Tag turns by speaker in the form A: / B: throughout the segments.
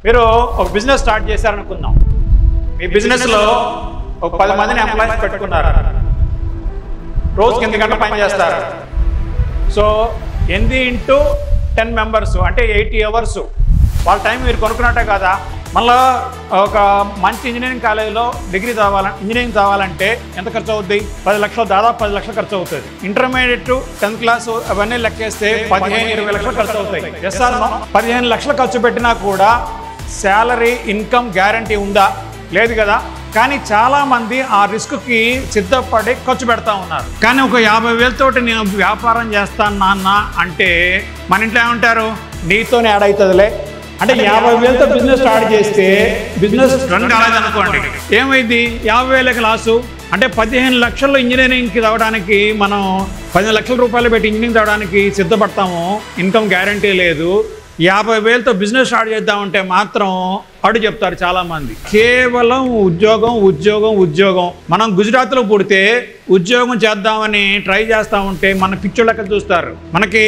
A: మీరు ఒక business start చేశారనుకుందాం. మీ బిజినెస్లో ఒక 10 మందిని ఎంప్లాయీస్ పెట్టుకున్నారు. రోజుకి 8 గంటలు పని చేస్తారు. సో 8 × 10 మెంబర్స్ అంటే 80 అవర్స్ వాళ్ళ టైం మీరు కొనుక్కున్నట్టే కదా. మళ్ళీ ఒక మంచి ఇంజనీరింగ్ కాలేజీలో ఇంజనీరింగ్ చదవాలంటే ఎంత ఖర్చు అవుద్ది? 10 లక్షలు, దాదాపు 10 లక్షలు ఖర్చు అవుతుంది. ఇంటర్మీడియట్ 10th క్లాస్ అవన్నీ లెక్కేస్తే 15-20 లక్షలు ఖర్చు అవుతాయి. Yes or no? 15 లక్షలు ఖర్చు పెట్టినా కూడా శాలరీ ఇన్కమ్ గ్యారంటీ ఉందా? లేదు కదా. కానీ చాలామంది ఆ రిస్క్కి సిద్ధపడి ఖర్చు పెడతా ఉన్నారు. కానీ ఒక 50,000 తోటి నేను వ్యాపారం చేస్తాను నాన్న అంటే మన ఇంట్లో ఏమంటారు? నీతోనే యాడ్ అవుతుందిలే అంటే 50,000తో బిజినెస్ స్టార్ట్ చేస్తే బిజినెస్ రన్ కాలేదనుకోండి, ఏమైంది? 50,000 లాసు అంటే 15 లక్షలు ఇంజనీరింగ్కి చదవడానికి మనం 10 లక్షల రూపాయలు పెట్టి ఇంజనీరింగ్ చదవడానికి సిద్ధపడతాము. ఇన్కమ్ గ్యారంటీ లేదు. 50,000తో బిజినెస్ స్టార్ట్ చేద్దామంటే మాత్రం అడు చెప్తారు చాలామంది. కేవలం ఉద్యోగం. మనం గుజరాత్లో పుడితే ఉద్యోగం చేద్దామని ట్రై చేస్తూ ఉంటే మన పిచ్చోళ్ళకి చూస్తారు. మనకి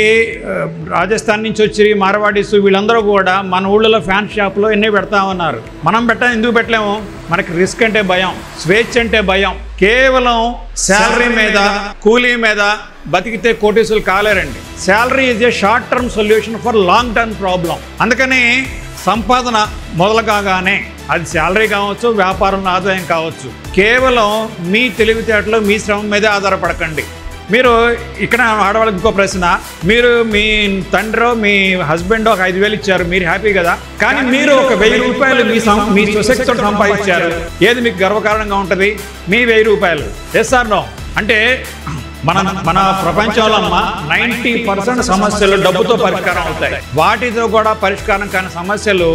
A: రాజస్థాన్ నుంచి వచ్చి మార్వాడీస్ వీళ్ళందరూ కూడా మన ఊళ్ళలో ఫ్యాన్ షాప్లో ఎన్ని పెడతా ఉన్నారు. మనం ఎందుకు పెట్టలేము? మనకి రిస్క్ అంటే భయం, స్వేచ్ఛ అంటే భయం. కేవలం శాలరీ మీద, కూలీ మీద బతికితే కోటీసులు కాలేరండి. Salary is a short term solution for long term problem. అందుకని సంపాదన మొదలు కాగానే అది శాలరీ కావచ్చు, వ్యాపారం ఆదాయం కావచ్చు, కేవలం మీ తెలివితేటలు, మీ శ్రమ మీదే ఆధారపడకండి. మీరు ఇక్కడ ఆడవాళ్ళకి ఇంకో ప్రశ్న, మీరు మీ తండ్రో మీ హస్బెండ్ ఒక 5,000 ఇచ్చారు, మీరు హ్యాపీ కదా. కానీ మీరు ఒక 1,000 రూపాయలు మీ స్వశక్తితో సంపాదించారు. ఏది మీకు గర్వకారణంగా ఉంటుంది? మీ 1,000 రూపాయలు. Yes or no? అంటే మన ప్రపంచంలో 90% సమస్యలు డబ్బుతో పరిష్కారం అవుతాయి. వాటితో కూడా పరిష్కారం కాని సమస్యలు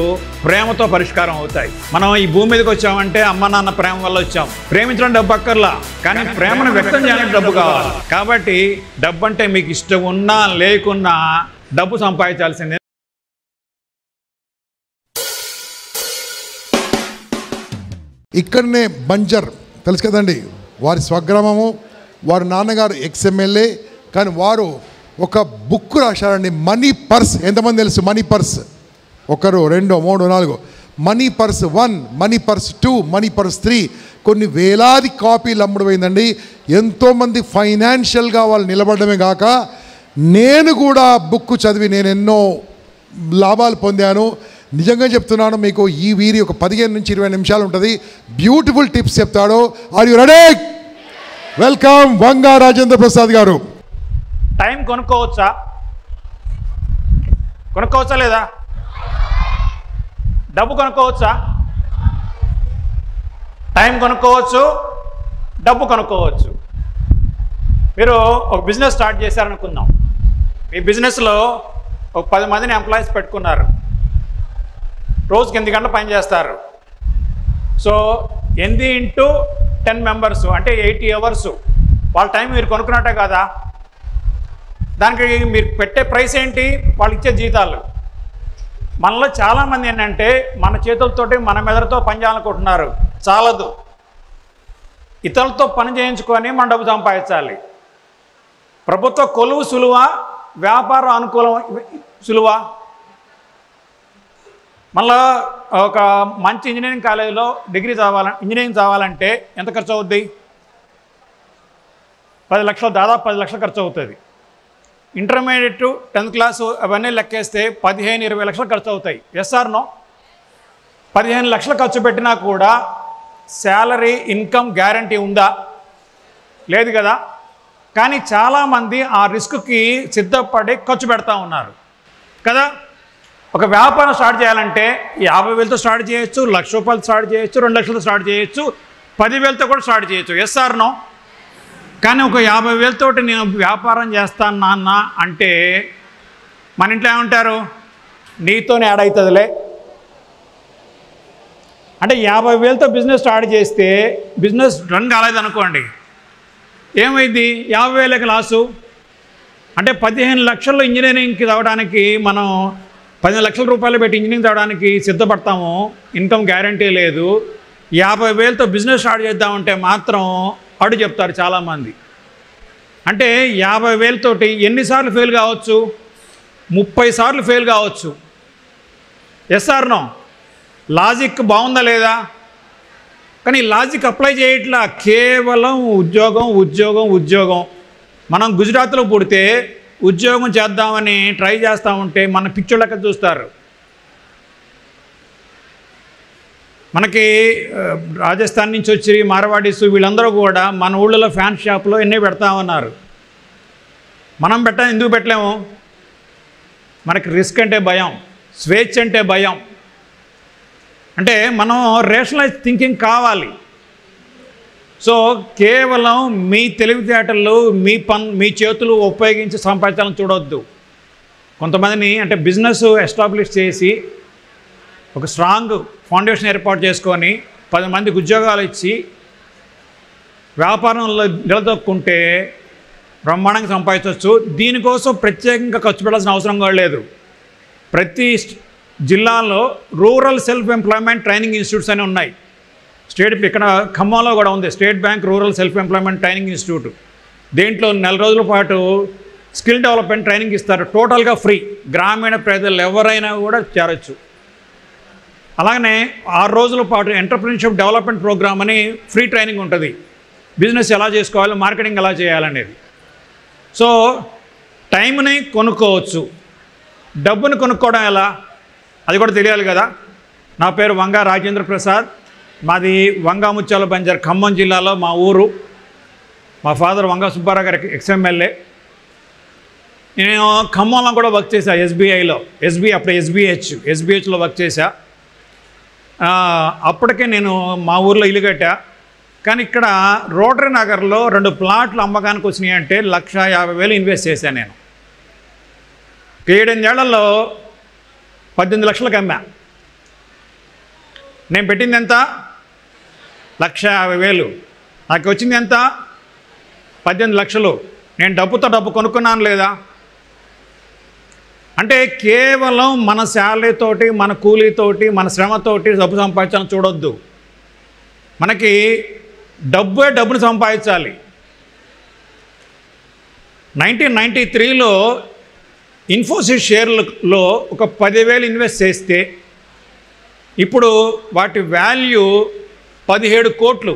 A: ప్రేమతో పరిష్కారం అవుతాయి. మనం ఈ భూమి మీదకి వచ్చామంటే అమ్మ నాన్న ప్రేమ వల్ల వచ్చాం. ప్రేమించడం డబ్బు అక్కర్లా, కానీ ప్రేమను వ్యక్తం చేయడానికి డబ్బు కావాలి. కాబట్టి డబ్బు అంటే మీకు ఇష్టం ఉన్నా లేకున్నా డబ్బు సంపాదించాల్సిందే.
B: ఇక్కడనే బంజర్ తెలుసు కదండి, వారి స్వగ్రామము, వారి నాన్నగారు ఎక్స్ఎమ్మెల్యే. కానీ వారు ఒక బుక్ రాశారండి, మనీ పర్స్. ఎంతమంది తెలుసు money purse? 1, 2, 3, 4. Money purse 1, money purse 2, money purse 3. కొన్ని వేలాది కాపీలు అమ్ముడుపోయిందండి. ఎంతోమంది ఫైనాన్షియల్గా వాళ్ళు నిలబడమే కాక నేను కూడా బుక్ చదివి నేను ఎన్నో లాభాలు పొందాను. నిజంగా చెప్తున్నాను మీకు. ఈ వీరి ఒక 15 నుంచి 20 నిమిషాలు ఉంటుంది. బ్యూటిఫుల్ టిప్స్ చెప్తాడు. Are you ready? Welcome Vanga Rajendra Prasad గారు.
A: టైం కొనుక్కోవచ్చా లేదా? డబ్బు కొనుక్కోవచ్చా? టైం కొనుక్కోవచ్చు, డబ్బు కొనుక్కోవచ్చు. మీరు ఒక బిజినెస్ స్టార్ట్ చేశారనుకుందాం. మీ బిజినెస్లో ఒక 10 మందిని ఎంప్లాయీస్ పెట్టుకున్నారు. రోజుకి 8 గంటలు పని చేస్తారు. సో 8 × 10 మెంబర్స్ అంటే 80 అవర్స్ వాళ్ళ టైం మీరు కొనుక్కున్నట్టే కదా. దానికి మీరు పెట్టే ప్రైస్ ఏంటి? వాళ్ళు ఇచ్చే జీతాలు. మనలో చాలామంది ఏంటంటే మన చేతులతోటి మన మెదడుతో పని చేయాలనుకుంటున్నారు. చాలదు, ఇతరులతో పని చేయించుకొని మన డబ్బు సంపాదించాలి. ప్రభుత్వ కొలువు సులువా, వ్యాపారం అనుకూలం సులువా? మళ్ళీ ఒక మంచి ఇంజనీరింగ్ కాలేజీలో ఇంజనీరింగ్ చదవాలంటే ఎంత ఖర్చు అవుద్ది? 10 లక్షలు, దాదాపు 10 లక్షలు ఖర్చు అవుతుంది. ఇంటర్మీడియట్ 10th క్లాస్ అవన్నీ లెక్కేస్తే 15-20 లక్షలు ఖర్చు అవుతాయి. Yes or no? 15 లక్షలు ఖర్చు పెట్టినా కూడా శాలరీ ఇన్కమ్ గ్యారంటీ ఉందా? లేదు కదా. కానీ చాలామంది ఆ రిస్క్కి సిద్ధపడి ఖర్చు పెడతా ఉన్నారు కదా. ఒక వ్యాపారం స్టార్ట్ చేయాలంటే 50,000తో స్టార్ట్ చేయొచ్చు, 1,00,000 రూపాయలు స్టార్ట్ చేయొచ్చు, 2 లక్షలతో స్టార్ట్ చేయొచ్చు, 10,000తో కూడా స్టార్ట్ చేయొచ్చు. Yes or no? కానీ ఒక 50,000 తోటి నేను వ్యాపారం చేస్తాను నాన్న అంటే మన ఇంట్లో ఏమంటారు? నీతోనే యాడ్ అవుతుందిలే అంటే 50,000తో బిజినెస్ స్టార్ట్ చేస్తే బిజినెస్ రన్ కాలేదనుకోండి, ఏమైంది? 50,000 లాసు అంటే 15 లక్షలు ఇంజనీరింగ్కి చదవడానికి మనం 10 లక్షల రూపాయలు పెట్టి ఇంజనీరింగ్ చదవడానికి సిద్ధపడతాము. ఇన్కమ్ గ్యారంటీ లేదు. 50,000తో బిజినెస్ స్టార్ట్ చేద్దామంటే మాత్రం అడు చెప్తారు చాలామంది. అంటే 50,000 తోటి ఎన్నిసార్లు ఫెయిల్ కావచ్చు? 30 సార్లు ఫెయిల్ కావచ్చు. Yes or no? లాజిక్ బాగుందా లేదా? కానీ లాజిక్ అప్లై చేయట్లా. కేవలం ఉద్యోగం ఉద్యోగం ఉద్యోగం. మనం గుజరాత్లో పుడితే ఉద్యోగం చేద్దామని ట్రై చేస్తూ ఉంటే మన పిచ్చోళ్ళకి చూస్తారు. మనకి రాజస్థాన్ నుంచి వచ్చి మార్వాడీస్ వీళ్ళందరూ కూడా మన ఊళ్ళలో ఫ్యాన్ షాప్లో ఎన్నో పెడతామన్నారు. మనం ఎందుకు పెట్టలేము? మనకి రిస్క్ అంటే భయం, స్వేచ్ఛ అంటే భయం. అంటే మనం రేషనలైజ్ థింకింగ్ కావాలి. సో కేవలం మీ తెలివితేటలు మీ చేతులు ఉపయోగించి సంపాదించాలని చూడవద్దు. కొంతమందిని అంటే బిజినెస్ ఎస్టాబ్లిష్ చేసి ఒక స్ట్రాంగ్ ఫౌండేషన్ ఏర్పాటు చేసుకొని 10 మందికి ఉద్యోగాలు ఇచ్చి వ్యాపారంలో నిలదొక్కుంటే బ్రహ్మాండంగా సంపాదించవచ్చు. దీనికోసం ప్రత్యేకంగా ఖర్చు పెట్టాల్సిన అవసరం కూడా లేదు. ప్రతి జిల్లాలో rural self employment training institutes అని ఉన్నాయి. ఇక్కడ ఖమ్మంలో కూడా ఉంది state bank rural self employment training institute. దేంట్లో 4 రోజుల పాటు స్కిల్ డెవలప్మెంట్ ట్రైనింగ్ ఇస్తారు, టోటల్గా ఫ్రీ. గ్రామీణ ప్రజలు ఎవరైనా కూడా చేరొచ్చు. అలాగనే 6 రోజుల పాటు ఎంటర్‌ప్రెన్యూర్‌షిప్ డెవలప్మెంట్ ప్రోగ్రామ్ అని ఫ్రీ ట్రైనింగ్ ఉంటుంది. బిజినెస్ ఎలా చేసుకోవాలి, మార్కెటింగ్ ఎలా చేయాలనేది. సో టైంని కొనుక్కోవచ్చు, డబ్బుని కొనుక్కోవడం ఎలా అది కూడా తెలియాలి కదా. నా పేరు వంగా రాజేంద్ర ప్రసాద్. మాది వంగా ముత్యాల బంజర్, ఖమ్మం జిల్లాలో మా ఊరు. మా ఫాదర్ వంగా సుబ్బారావు గారి ఎక్స్ఎమ్మెల్యే. నేను ఖమ్మంలో కూడా వర్క్ చేశా, ఎస్బీఐలో. అప్పుడు ఎస్బీహెచ్లో వర్క్ చేశా. అప్పటికే నేను మా ఊర్లో ఇల్లు కట్టా. కానీ ఇక్కడ రోటరీ నగర్లో 2 ప్లాట్లు అమ్మకానికి వచ్చినాయి అంటే 1,50,000 ఇన్వెస్ట్ చేశాను నేను. 7-8 ఏళ్లలో 18 లక్షలకు అమ్మా. నేను పెట్టింది ఎంత? 1,50,000. నాకు వచ్చింది ఎంత? 18 లక్షలు. నేను డబ్బు కొనుక్కున్నాను లేదా? అంటే కేవలం మన శాలరీతోటి, మన కూలీతోటి, మన శ్రమతోటి డబ్బు సంపాదించాలని చూడొద్దు. మనకి డబ్బుని సంపాదించాలి. 1993లో ఇన్ఫోసిస్ షేర్లలో ఒక 10,000 ఇన్వెస్ట్ చేస్తే ఇప్పుడు వాటి వాల్యూ 17 కోట్లు.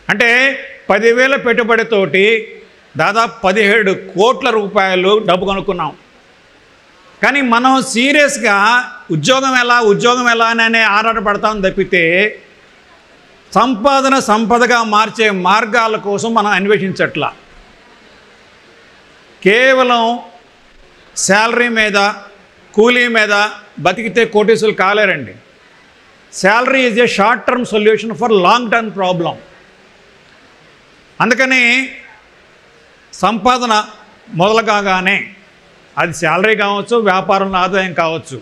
A: అంటే 10,000 పెట్టుబడితోటి దాదాపు 17 కోట్ల రూపాయలు డబ్బు కొనుక్కున్నాం. కానీ మనం సీరియస్గా ఉద్యోగం ఎలా అనే ఆరాటపడతాం తప్పితే సంపదగా మార్చే మార్గాల కోసం మనం అన్వేషించట్లా. కేవలం శాలరీ మీద, కూలీ మీద బతికితే కోటీసులు కాలేరండి. Salary is a short term solution for long term problem. అందుకని సంపాదన మొదలు కాగానే అది శాలరీ కావచ్చు, వ్యాపారంలో ఆదాయం కావచ్చు,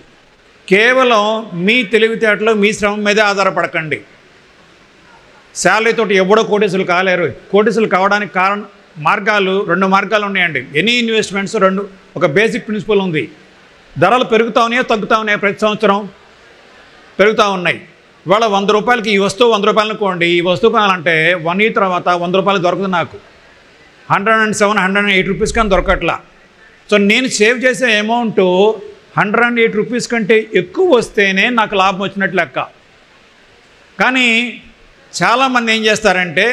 A: కేవలం మీ తెలివితేటలు, మీ శ్రమ మీదే ఆధారపడకండి. శాలరీతోటి ఎవడో కోటీసులు కాలేరు. కోటీసులు కావడానికి మార్గాలు 2 మార్గాలు ఉన్నాయండి. ఎనీ ఇన్వెస్ట్మెంట్స్ ఒక బేసిక్ ప్రిన్సిపల్ ఉంది. ధరలు పెరుగుతూ ఉన్నాయో తగ్గుతూ ఉన్నాయో? ప్రతి సంవత్సరం పెరుగుతూ ఉన్నాయి. ఇవాళ 100 రూపాయలకి ఈ వస్తువు 100 రూపాయలు అనుకోండి. ఈ వస్తువు కొనాలంటే 1 year తర్వాత 100 రూపాయలు దొరకదు. నాకు 107, 108 రూపీస్ కానీ దొరకట్లా. సో నేను సేవ్ చేసే అమౌంట్ 108 రూపీస్ కంటే ఎక్కువ వస్తేనే నాకు లాభం వచ్చినట్లు లెక్క. కానీ చాలామంది ఏం చేస్తారంటే,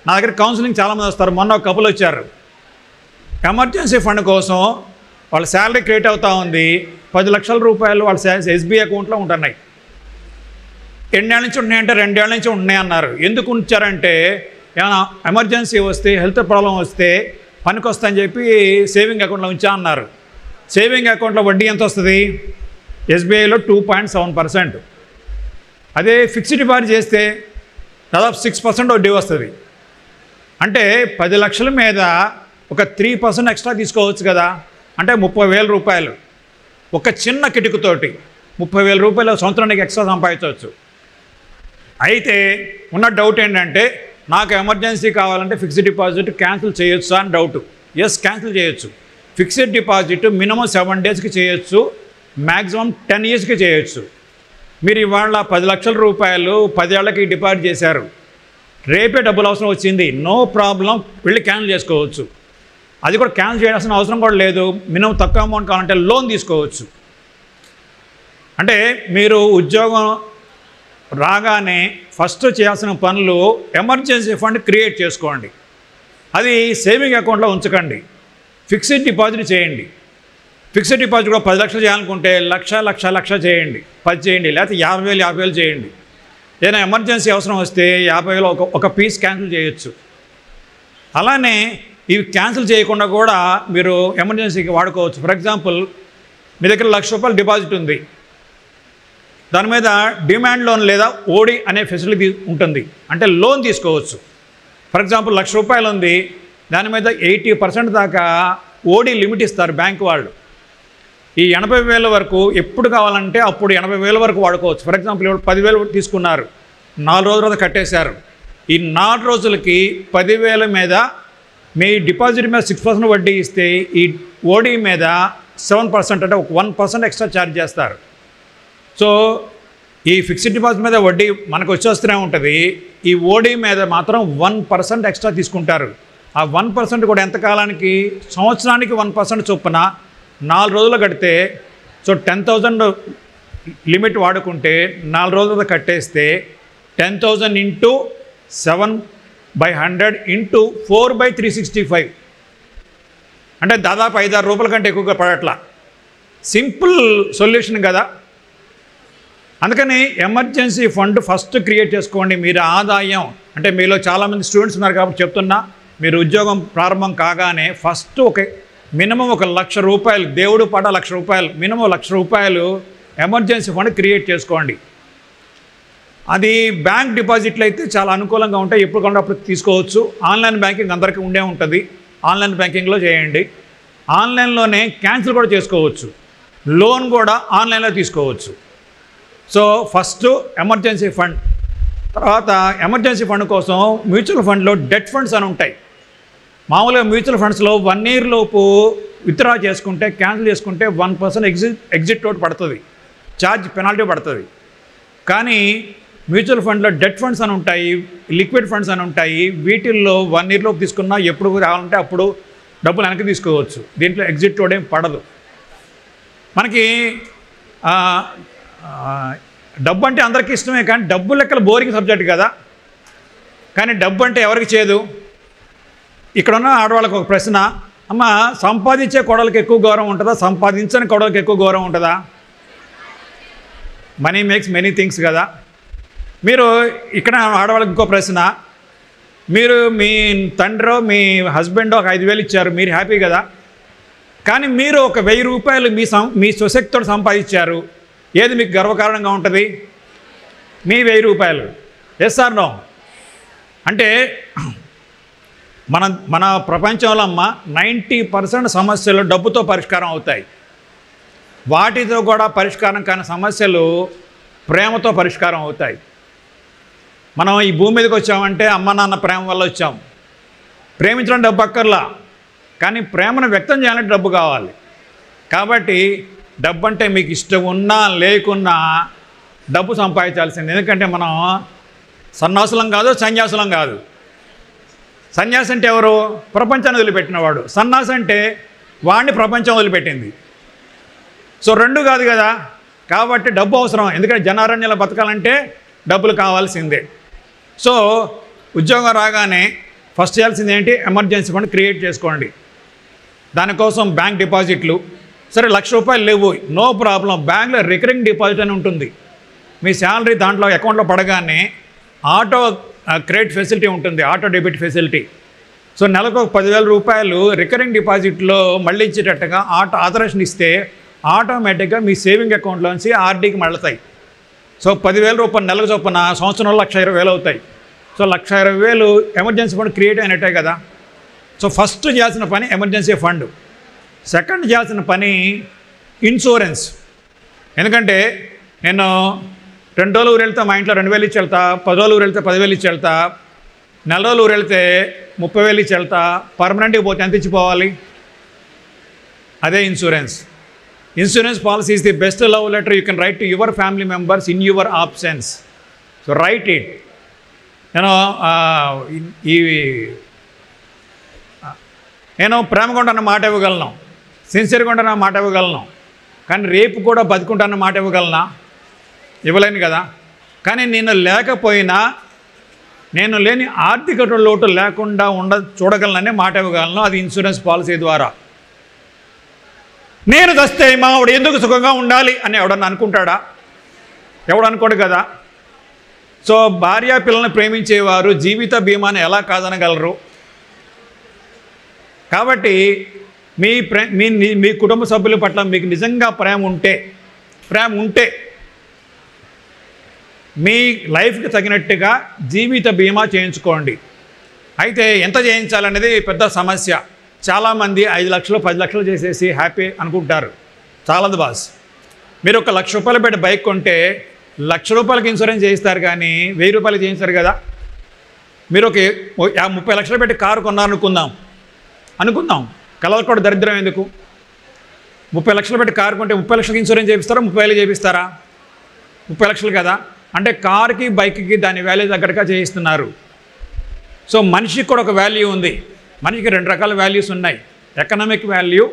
A: నా దగ్గర కౌన్సిలింగ్ చాలామంది వస్తారు. మొన్న ఒక కపుల్ వచ్చారు. ఎమర్జెన్సీ ఫండ్ కోసం వాళ్ళ శాలరీ క్రియేట్ అవుతూ ఉంది. 10 లక్షల రూపాయలు వాళ్ళ ఎస్బీఐ అకౌంట్లో ఉంటున్నాయి. 2 ఏళ్ళ నుంచి ఉన్నాయంటే 2 ఏళ్ళ నుంచి ఉన్నాయి అన్నారు. ఎందుకు ఉంచారంటే, ఏమైనా ఎమర్జెన్సీ వస్తే, హెల్త్ ప్రాబ్లం వస్తే పనికి వస్తాయని చెప్పి సేవింగ్ అకౌంట్లో ఉంచా అన్నారు. సేవింగ్ అకౌంట్లో వడ్డీ ఎంత వస్తుంది? ఎస్బీఐలో 2.7%. అదే ఫిక్స్డ్ డిపాజిట్ చేస్తే దాదాపు 6% వడ్డీ వస్తుంది. అంటే 10 లక్షల మీద ఒక 3% ఎక్స్ట్రా తీసుకోవచ్చు కదా. అంటే 30,000 రూపాయలు ఒక చిన్న కిటుకుతోటి 30,000 రూపాయలు సంవత్సరానికి ఎక్స్ట్రా సంపాదించవచ్చు. అయితే ఉన్న డౌట్ ఏంటంటే, నాకు ఎమర్జెన్సీ కావాలంటే ఫిక్స్డ్ డిపాజిట్ క్యాన్సిల్ చేయొచ్చా అని డౌట్. ఎస్, క్యాన్సిల్ చేయొచ్చు. ఫిక్స్డ్ డిపాజిట్ మినిమం 7 డేస్కి చేయొచ్చు, మ్యాక్సిమం 10 yearsకి చేయొచ్చు. మీరు ఇవాళ 10 లక్షల రూపాయలు 10 ఏళ్ళకి డిపాజిట్ చేశారు, రేపే డబ్బులు అవసరం వచ్చింది, నో ప్రాబ్లం, వెళ్ళి క్యాన్సిల్ చేసుకోవచ్చు. అది కూడా క్యాన్సిల్ చేయాల్సిన అవసరం కూడా లేదు. మినిమం తక్కువ అమౌంట్ కావాలంటే లోన్ తీసుకోవచ్చు. అంటే మీరు ఉద్యోగం రాగానే ఫస్ట్ చేయాల్సిన పనులు ఎమర్జెన్సీ ఫండ్ క్రియేట్ చేసుకోండి. అది సేవింగ్ అకౌంట్లో ఉంచకండి, ఫిక్స్డ్ డిపాజిట్ చేయండి. ఫిక్స్డ్ డిపాజిట్ కూడా 10 లక్షలు చేయాలనుకుంటే లక్ష చేయండి, 10 చేయండి, లేకపోతే 50,000 చేయండి. ఏదైనా ఎమర్జెన్సీ అవసరం వస్తే 50,000 ఒక పీస్ క్యాన్సిల్ చేయొచ్చు. అలానే ఇవి క్యాన్సిల్ చేయకుండా కూడా మీరు ఎమర్జెన్సీకి వాడుకోవచ్చు. ఫర్ ఎగ్జాంపుల్, మీ దగ్గర ₹1,00,000 డిపాజిట్ ఉంది, దాని మీద డిమాండ్ లోన్ లేదా ఓడి అనే ఫెసిలిటీ ఉంటుంది, అంటే లోన్ తీసుకోవచ్చు. ఫర్ ఎగ్జాంపుల్ ₹1,00,000 ఉంది, దాని మీద 80% దాకా ఓడి లిమిట్ ఇస్తారు బ్యాంక్ వాళ్ళు. ఈ 80,000 వరకు ఎప్పుడు కావాలంటే అప్పుడు 80,000 వరకు వాడుకోవచ్చు. ఫర్ ఎగ్జాంపుల్ ఇప్పుడు 10,000 తీసుకున్నారు, 4 రోజుల తర్వాత కట్టేశారు. ఈ 4 రోజులకి 10,000 మీద మీ డిపాజిట్ మీద 6% వడ్డీ ఇస్తే ఈ ఓడి మీద 7% అంటే ఒక 1% ఎక్స్ట్రా ఛార్జ్ చేస్తారు. సో ఈ ఫిక్స్డ్ డిపాజిట్ మీద వడ్డీ మనకు వచ్చేస్తూనే ఉంటుంది, ఈ ఓడి మీద మాత్రం 1% ఎక్స్ట్రా తీసుకుంటారు. ఆ 1% కూడా ఎంతకాలానికి? సంవత్సరానికి 1% చొప్పున 4 రోజులు కడితే, సో 10,000 లిమిట్ వాడుకుంటే 4 రోజులు కట్టేస్తే 10,000 ఇంటూ 7/100 ఇంటూ 4/365 అంటే దాదాపు ₹5-6 కంటే ఎక్కువగా పడట్లా. సింపుల్ సొల్యూషన్ కదా. అందుకని ఎమర్జెన్సీ ఫండ్ ఫస్ట్ క్రియేట్ చేసుకోండి. మీరు ఆదాయం అంటే మీలో చాలామంది స్టూడెంట్స్ ఉన్నారు కాబట్టి చెప్తున్నా, మీరు ఉద్యోగం ప్రారంభం కాగానే ఫస్ట్ మినిమం ₹1,00,000, దేవుడు పాట ₹1,00,000, మినిమం ₹1,00,000 ఎమర్జెన్సీ ఫండ్ క్రియేట్ చేసుకోండి. అది బ్యాంక్ డిపాజిట్లు అయితే చాలా అనుకూలంగా ఉంటాయి, ఎప్పుడు కావాలంటే అప్పుడు తీసుకోవచ్చు. ఆన్లైన్ బ్యాంకింగ్ అందరికీ ఉండే ఉంటుంది, ఆన్లైన్ బ్యాంకింగ్లో చేయండి. ఆన్లైన్లోనే క్యాన్సిల్ కూడా చేసుకోవచ్చు, లోన్ కూడా ఆన్లైన్లో తీసుకోవచ్చు. So first emergency fund. తర్వాత ఎమర్జెన్సీ ఫండ్ కోసం మ్యూచువల్ ఫండ్లో డెట్ ఫండ్స్ అని ఉంటాయి. మామూలుగా మ్యూచువల్ ఫండ్స్లో 1 year లోపు విత్డ్రా చేసుకుంటే, క్యాన్సిల్ చేసుకుంటే 1% ఎగ్జిట్ అవుట్ పడుతుంది, ఛార్జ్ పెనాల్టీ పడుతుంది. కానీ మ్యూచువల్ ఫండ్లో డెట్ ఫండ్స్ అని ఉంటాయి, లిక్విడ్ ఫండ్స్ అని ఉంటాయి. వీటిల్లో 1 year లోపు తీసుకున్నా ఎప్పుడు కావాలంటే అప్పుడు డబ్బులు వెనక్కి తీసుకోవచ్చు. దీంట్లో ఎగ్జిట్ అవుట్ ఏం పడదు. మనకి డబ్బు అంటే అందరికీ ఇష్టమే, కానీ డబ్బు లెక్కల బోరింగ్ సబ్జెక్ట్ కదా. కానీ డబ్బు అంటే ఎవరికి చేదు? ఇక్కడున్న ఆడవాళ్ళకి ఒక ప్రశ్న, అమ్మ సంపాదించే కోడలకి ఎక్కువ గౌరవం ఉంటుందా, సంపాదించని కోడలకి ఎక్కువ గౌరవం ఉంటుందా? మనీ మేక్స్ మెనీ థింగ్స్ కదా. మీరు ఇక్కడ ఆడవాళ్ళకి ఇంకో ప్రశ్న, మీరు మీ తండ్రో మీ హస్బెండో ఒక 5,000 ఇచ్చారు, మీరు హ్యాపీ కదా. కానీ మీరు ఒక ₹1,000 మీ స్వశక్తితో సంపాదించారు, ఏది మీకు గర్వకారణంగా ఉంటుంది? మీ ₹1,000. Yes or no? అంటే మన ప్రపంచంలో 90% సమస్యలు డబ్బుతో పరిష్కారం అవుతాయి. వాటితో కూడా పరిష్కారం కాని సమస్యలు ప్రేమతో పరిష్కారం అవుతాయి. మనం ఈ భూమి మీదకి వచ్చామంటే అమ్మ నాన్న ప్రేమ వల్ల వచ్చాం. ప్రేమించడం డబ్బు అక్కర్లా, కానీ ప్రేమను వ్యక్తం చేయాలంటే డబ్బు కావాలి. కాబట్టి డబ్బు అంటే మీకు ఇష్టం ఉన్నా లేకున్నా డబ్బు సంపాదించాల్సింది. ఎందుకంటే మనం సన్యాసులం కాదు, సన్యాసులం కాదు. సన్యాసి అంటే ఎవరు? ప్రపంచాన్ని వదిలిపెట్టినవాడు. సన్యాసి అంటే వాడిని ప్రపంచం వదిలిపెట్టింది. సో 2 కాదు కదా. కాబట్టి డబ్బు అవసరం, ఎందుకంటే జనారణ్యాలు బతకాలంటే డబ్బులు కావాల్సిందే. సో ఉద్యోగం రాగానే ఫస్ట్ చేయాల్సింది ఏంటి? ఎమర్జెన్సీ ఫండ్ క్రియేట్ చేసుకోండి. దానికోసం బ్యాంక్ డిపాజిట్లు. సరే ₹1,00,000 లేవు, నో ప్రాబ్లం, బ్యాంక్లో రికరింగ్ డిపాజిట్ అని ఉంటుంది. మీ శాలరీ దాంట్లో అకౌంట్లో పడగానే ఆటో క్రెడిట్ ఫెసిలిటీ ఉంటుంది, ఆటో డెబిట్ ఫెసిలిటీ. సో నెలకు ఒక ₹10,000 రికరింగ్ డిపాజిట్లో మళ్ళీ ఇచ్చేటట్టుగా ఆథరైజేషన్ ఇస్తే ఆటోమేటిక్గా మీ సేవింగ్ అకౌంట్లోంచి ఆర్డీకి మళ్ళతాయి. సో ₹10,000 నెలకు చొప్పున సంవత్సరంలో ₹1,20,000 అవుతాయి. సో ₹1,20,000 ఎమర్జెన్సీ ఫండ్ క్రియేట్ అయినట్టే కదా. సో ఫస్ట్ చేయాల్సిన పని ఎమర్జెన్సీ ఫండ్. సెకండ్ చేయాల్సిన పని ఇన్సూరెన్స్. ఎందుకంటే నేను 2 రోజులు ఊరు వెళ్తే మా ఇంట్లో 2,000 ఇచ్చి వెళ్తా, 10 రోజులు ఊరు వెళ్తే 10,000 ఇచ్చి వెళ్తా, 4 రోజులు ఊరు వెళ్తే 30,000 ఇచ్చి వెళ్తా. పర్మనెంట్గా పోతే ఎంత ఇచ్చిపోవాలి? అదే insurance. Insurance policy is the best love letter U can write to your family members in your absence. So right it. నేను ప్రేమగా ఉంటాను మాట ఇవ్వగలను, సిన్సియర్గా ఉంటాను మాట ఇవ్వగలను, కానీ రేపు కూడా బతుకుంటాన్న మాట ఇవ్వగలనా? ఇవ్వలేను కదా. కానీ నేను లేకపోయినా, నేను లేని ఆర్థిక లోటు లేకుండా చూడగలననే మాట ఇవ్వగలను. అది ఇన్సూరెన్స్ పాలసీ ద్వారా. నేను చస్తే మా ఆవిడ ఎందుకు సుఖంగా ఉండాలి అని ఎవడన్నా అనుకుంటాడా? ఎవడు అనుకోడు కదా. సో భార్య పిల్లల్ని ప్రేమించేవారు జీవిత బీమాను ఎలా కాదనగలరు? కాబట్టి మీ కుటుంబ సభ్యుల పట్ల మీకు నిజంగా ప్రేమ ఉంటే మీ లైఫ్కి తగినట్టుగా జీవిత బీమా చేయించుకోండి. అయితే ఎంత చేయించాలనేది పెద్ద సమస్య. చాలామంది 5 లక్షలు 10 లక్షలు చేసేసి హ్యాపీ అనుకుంటారు. చాలదు బాస్. మీరు ఒక ₹1,00,000 పెట్టి బైక్ కొంటే ₹1,00,000 ఇన్సూరెన్స్ చేయిస్తారు, కానీ ₹1,000 చేయిస్తారు కదా. మీరు ఒక 30 లక్షలు పెట్టి కారు కొన్నారనుకుందాం. కలర్ కూడా దరిద్రం ఎందుకు? 30 లక్షలు పెట్టి కారు కొంటే 30 లక్షలకి ఇన్సూరెన్స్ చేపిస్తారా, 30,000 చేపిస్తారా? 30 లక్షలు కదా. అంటే కార్కి బైక్కి దాని వాల్యూ దగ్గరగా చేయిస్తున్నారు. సో మనిషికి కూడా ఒక వాల్యూ ఉంది. మనిషికి 2 రకాల వాల్యూస్ ఉన్నాయి. Economic value,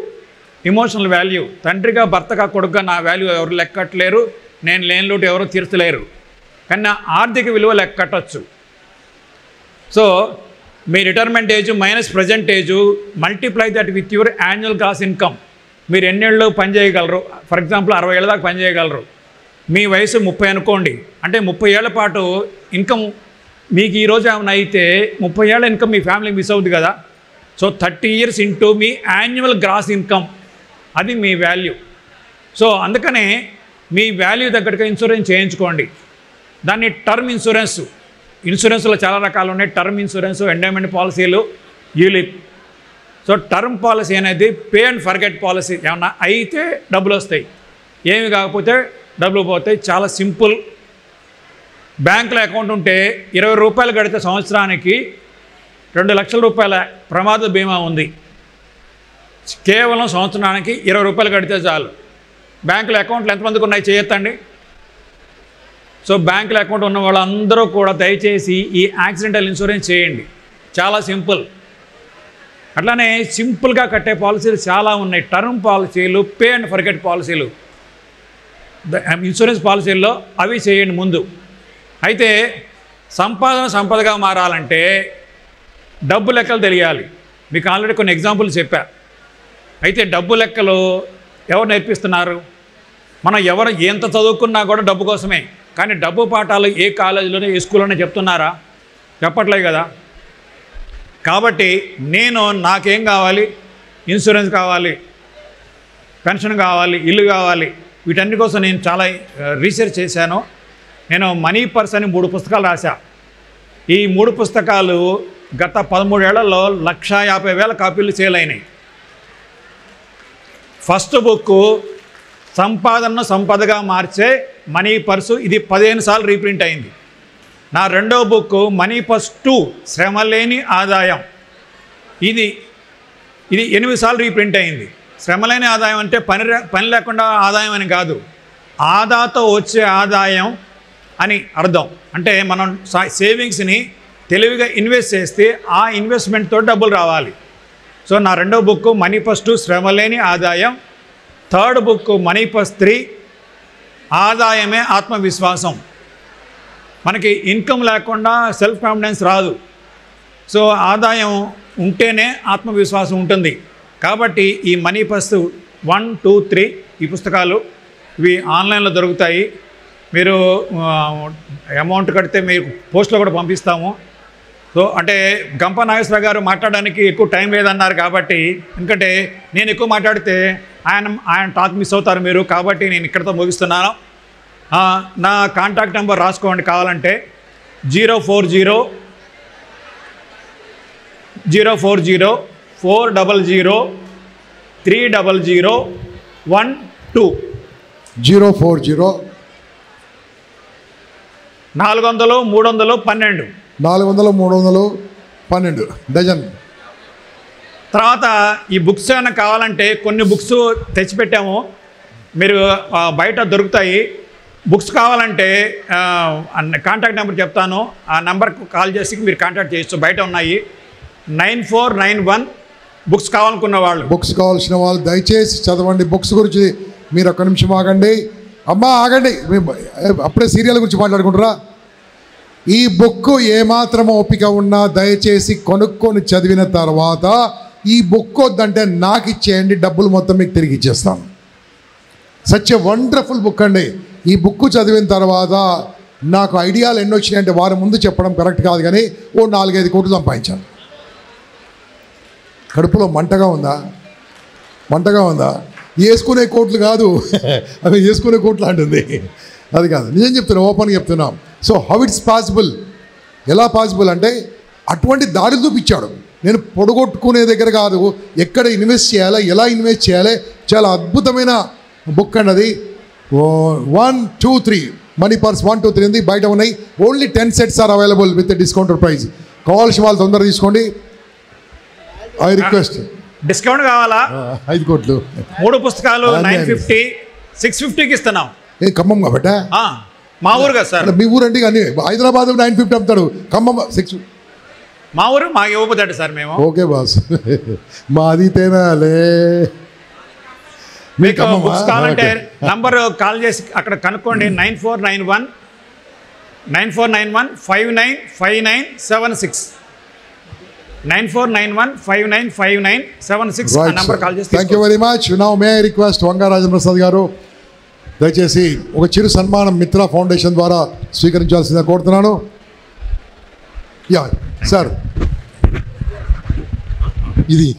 A: emotional value. తండ్రిగా భర్తగా కొడుకుగా నా వాల్యూ ఎవరు లెక్కట్లేరు, నేను లేని లోటు ఎవరు తీర్చలేరు. కానీ నా ఆర్థిక విలువ లెక్కట్టచ్చు. సో మీ retirement age minus present age, multiply that with your annual gross income. మీరు ఎన్నేళ్ళు పని చేయగలరు? ఫర్ ఎగ్జాంపుల్ 60 ఏళ్ళ దాకా పని చేయగలరు. మీ వయసు 30 అనుకోండి. అంటే 30 ఏళ్ల పాటు ఇన్కమ్ మీకు ఈరోజు ఏమైనా అయితే 30 ఏళ్ళ ఇన్కమ్ మీ ఫ్యామిలీ మిస్ అవుతుంది కదా. So 30 years into mu annual gross income, అది మీ వాల్యూ. సో అందుకనే మీ వాల్యూ దగ్గరగా ఇన్సూరెన్స్ చేయించుకోండి. దాన్ని టర్మ్ ఇన్సూరెన్స్లో చాలా రకాలు ఉన్నాయి. టర్మ్ ఇన్సూరెన్స్, ఎండోమెంట్ పాలసీలు, యూలిప్. సో టర్మ్ పాలసీ అనేది పే అండ్ ఫర్గెట్ పాలసీ. ఏమన్నా అయితే డబ్బులు వస్తాయి, ఏమి కాకపోతే డబ్బులు పోతాయి. చాలా సింపుల్. బ్యాంకులో అకౌంట్ ఉంటే ₹20 కడితే సంవత్సరానికి ₹2 లక్షల ప్రమాద బీమా ఉంది. కేవలం సంవత్సరానికి ₹20 కడితే చాలు. బ్యాంకులో అకౌంట్లు ఎంతమందికి ఉన్నాయి చేయొద్దండి. సో బ్యాంకులో అకౌంట్ ఉన్న వాళ్ళందరూ కూడా దయచేసి ఈ యాక్సిడెంటల్ ఇన్సూరెన్స్ చేయండి. చాలా సింపుల్. అట్లానే సింపుల్గా కట్టే పాలసీలు చాలా ఉన్నాయి. టర్మ్ పాలసీలు, పే అండ్ ఫర్గెట్ పాలసీలు, ఇన్సూరెన్స్ పాలసీల్లో అవి చేయండి ముందు. అయితే సంపదగా మారాలంటే డబ్బు లెక్కలు తెలియాలి. మీకు ఆల్రెడీ కొన్ని ఎగ్జాంపుల్స్ చెప్పా. అయితే డబ్బు లెక్కలు ఎవరు నేర్పిస్తున్నారు? మనం ఎవరు ఎంత చదువుకున్నా కూడా డబ్బు కోసమే. కానీ డబ్బు పాఠాలు ఏ కాలేజీలోనే ఏ స్కూల్లోనే చెప్తున్నారా? చెప్పట్లేదు కదా. కాబట్టి నాకేం కావాలి? ఇన్సూరెన్స్ కావాలి, పెన్షన్ కావాలి, ఇల్లు కావాలి. వీటన్ని కోసం నేను చాలా రీసెర్చ్ చేశాను. నేను మనీ పర్స్ అని 3 పుస్తకాలు రాశా. ఈ 3 పుస్తకాలు గత 13 ఏళ్లలో 1,50,000 కాపీలు సేల్ అయినాయి. ఫస్ట్ బుక్ సంపాదనను సంపదగా మార్చే మనీ పర్సు. ఇది 15 సార్లు రీప్రింట్ అయింది. నా రెండో బుక్ మనీ పర్స్ 2 శ్రమలేని ఆదాయం. ఇది 8 సార్లు రీప్రింట్ అయింది. శ్రమలేని ఆదాయం అంటే పని లేకుండా ఆదాయం అని కాదు, ఆదాతో వచ్చే ఆదాయం అని అర్థం. అంటే మనం సేవింగ్స్ని తెలివిగా ఇన్వెస్ట్ చేస్తే ఆ ఇన్వెస్ట్మెంట్తో డబ్బులు రావాలి. సో నా రెండో బుక్ మనీ పర్స్ 2 శ్రమలేని ఆదాయం. థర్డ్ బుక్ మనీ పర్స్ 3 ఆదాయమే ఆత్మవిశ్వాసం. మనకి ఇన్కమ్ లేకుండా సెల్ఫ్ కాన్ఫిడెన్స్ రాదు. సో ఆదాయం ఉంటేనే ఆత్మవిశ్వాసం ఉంటుంది. కాబట్టి ఈ మనీ పర్స్ 1, 2, 3 ఈ పుస్తకాలు ఇవి ఆన్లైన్లో దొరుకుతాయి. మీరు అమౌంట్ కడితే మీరు పోస్ట్లో కూడా పంపిస్తాము. సో అంటే గంప నాగేశ్వర గారు మాట్లాడడానికి ఎక్కువ టైం లేదన్నారు కాబట్టి, ఎందుకంటే నేను ఎక్కువ మాట్లాడితే ఆయన టాక్ మిస్ అవుతారు మీరు. కాబట్టి నేను ఇక్కడితో ముగిస్తున్నాను. నా కాంటాక్ట్ నెంబర్ రాసుకోండి కావాలంటే 040 400 300 12
B: 040
A: 400 312
B: 312 డజన్.
A: తర్వాత ఈ బుక్స్ ఏమైనా కావాలంటే కొన్ని బుక్స్ తెచ్చిపెట్టాము, మీరు బయట దొరుకుతాయి. బుక్స్ కావాలంటే కాంటాక్ట్ నెంబర్ చెప్తాను, ఆ నెంబర్కి కాల్ చేసి మీరు కాంటాక్ట్ చేయొచ్చు. బయట ఉన్నాయి 9491. బుక్స్ కావాలనుకున్న వాళ్ళు,
B: బుక్స్ కావాల్సిన వాళ్ళు దయచేసి చదవండి. బుక్స్ గురించి మీరు ఒక్క నిమిషం ఆగండి. అమ్మా ఆగండి, అప్పుడే సీరియల్ గురించి మాట్లాడుకుంటారా? ఈ బుక్ ఏమాత్రం ఓపిక ఉన్నా దయచేసి కొనుక్కొని చదివిన తర్వాత ఈ బుక్ వద్దంటే నాకు ఇచ్చేయండి, డబ్బులు మొత్తం మీకు తిరిగి ఇచ్చేస్తాను. సచ్ ఎ వండర్ఫుల్ బుక్ అండి. ఈ బుక్ చదివిన తర్వాత నాకు ఐడియాలు ఎన్ని వచ్చినాయంటే వారం ముందు చెప్పడం కరెక్ట్ కాదు, కానీ ఓ 4-5 కోట్లు సంపాదించాను. కడుపులో మంటగా ఉందా? మంటగా ఉందా? వేసుకునే కోట్లు కాదు, అవి వేసుకునే కోట్లు అంటుంది, అది కాదు. నిజం చెప్తున్నా, ఓపెన్గా చెప్తున్నాం. సో హౌ ఇట్స్ పాసిబుల్, ఎలా పాసిబుల్ అంటే అటువంటి దారి చూపించాడు. నేను పొడగొట్టుకునే దగ్గర కాదు, ఎక్కడ ఇన్వెస్ట్ చేయాలి, ఎలా ఇన్వెస్ట్ చేయాలి, చాలా అద్భుతమైన బుక్ అన్నది. 1, 2, 3 మనీ పర్స్ 1, 2, 3 ఉంది, బయట ఉన్నాయి. Only 10 sets are available with discounter price. కావాల్సిన వాళ్ళు తొందరగా తీసుకోండి. I request.
A: డిస్కౌంట్ కావాలా?
B: 5 కోట్లు
A: 3 పుస్తకాలు 950, 650కి ఇస్తున్నాం.
B: ఏ ఖమ్మం కాబట్టా?
A: మా ఊరు కదా సార్.
B: మీ ఊరు అంటే కానీ హైదరాబాద్ 950 అమ్ముతాడు, ఖమ్మం 6.
A: మా ఊరు మాకు ఇవ్వబోతాడు సార్ మేము.
B: ఓకే బాస్, మాది తేనాలే.
A: మీకు బుక్స్ కావాలంటే నంబర్ కాల్ చేసి అక్కడ కనుక్కోండి. 9491-595976 9491-595976 ఆ నంబర్ కాల్ చేసి.
B: Thank you very much. Now may I request Vanga Rajaprasad గారు దయచేసి ఒక చిరు సన్మానం మిత్ర ఫౌండేషన్ ద్వారా స్వీకరించాల్సిందిగా కోరుతున్నాను. యా సార్, ఇది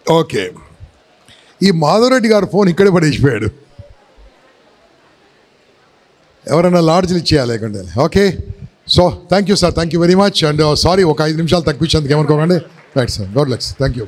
B: ఓకే. ఈ మాధవరెడ్డి గారు ఫోన్ ఇక్కడే పడేసిపోయాడు. ఎవరైనా లాడ్జ్లు ఇచ్చేయాలి లేకుండా. Okay, so thank you sir, thank you very much. And sorry ఒక 5 నిమిషాలు తగ్గించేందుకు ఏమనుకోకండి. Right sir, God bless. Thank you.